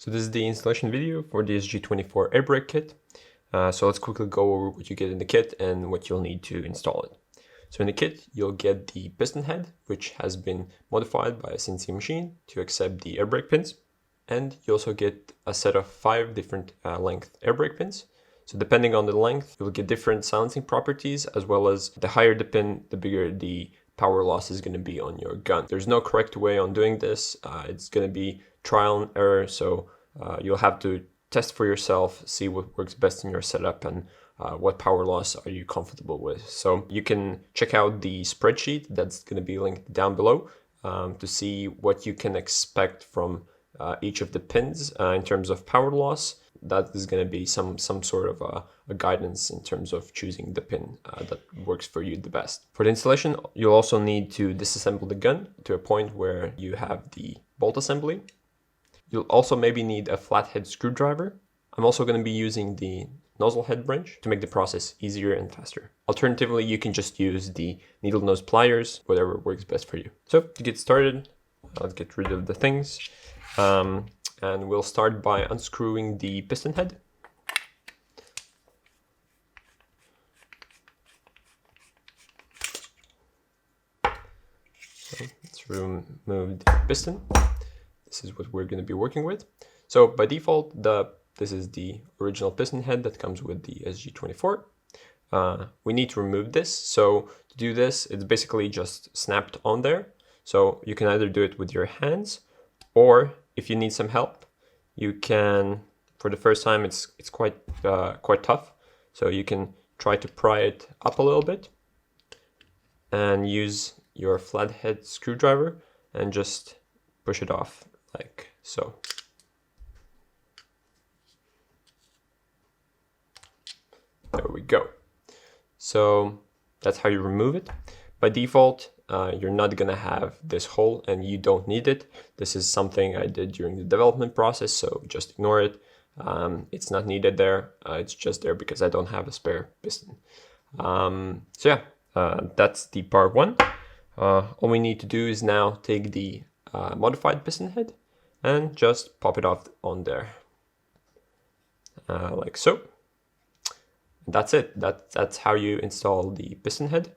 So this is the installation video for the SSG24 Airbrake Kit. So let's quickly go over what you get in the kit and what you'll need to install it. So in the kit, you'll get the piston head, which has been modified by a CNC machine to accept the air brake pins. And you also get a set of 5 different length air brake pins. So depending on the length, you'll get different silencing properties, as well as the higher the pin, the bigger the power loss is going to be on your gun. There's no correct way on doing this. It's going to be trial and error. So you'll have to test for yourself, see what works best in your setup and what power loss are you comfortable with. So you can check out the spreadsheet that's going to be linked down below to see what you can expect from each of the pins in terms of power loss. That is going to be some sort of a guidance in terms of choosing the pin that works for you the best. For the installation, you'll also need to disassemble the gun to a point where you have the bolt assembly. You'll also maybe need a flathead screwdriver. I'm also going to be using the nozzle head wrench to make the process easier and faster. Alternatively, you can just use the needle nose pliers, whatever works best for you. So to get started, let's get rid of the things. And we'll start by unscrewing the piston head. So let's remove the piston. This is what we're going to be working with. So by default, this is the original piston head that comes with the SSG24. We need to remove this. So to do this, it's basically just snapped on there. So you can either do it with your hands, or if you need some help, you can, for the first time, it's quite tough. So you can try to pry it up a little bit and use your flathead screwdriver and just push it off like so. There we go. So that's how you remove it. By default, you're not gonna have this hole and you don't need it. This is something I did during the development process, so just ignore it. It's not needed there. It's just there because I don't have a spare piston. So yeah, that's the part one. All we need to do is now take the modified piston head and just pop it off on there, like so. That's it. That's how you install the piston head.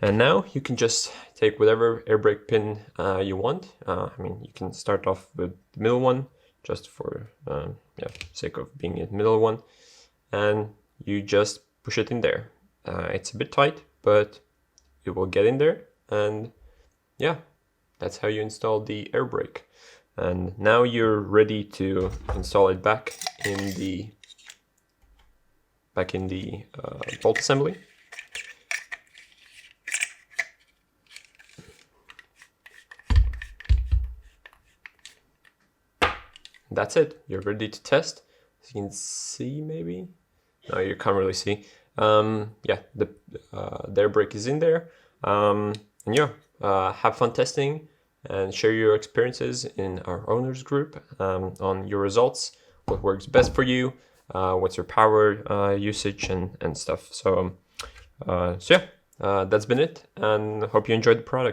And now you can just take whatever air brake pin you want. I mean, you can start off with the middle one, just for sake of being a middle one, and you just push it in there. It's a bit tight, but it will get in there, and yeah, that's how you install the air brake. And now you're ready to install it back in the bolt assembly. That's it. You're ready to test. As you can see, maybe. No, you can't really see. Yeah, the air brake is in there. And yeah, have fun testing and share your experiences in our owners group on your results, what works best for you, what's your power usage and stuff. So yeah, that's been it, and hope you enjoyed the product.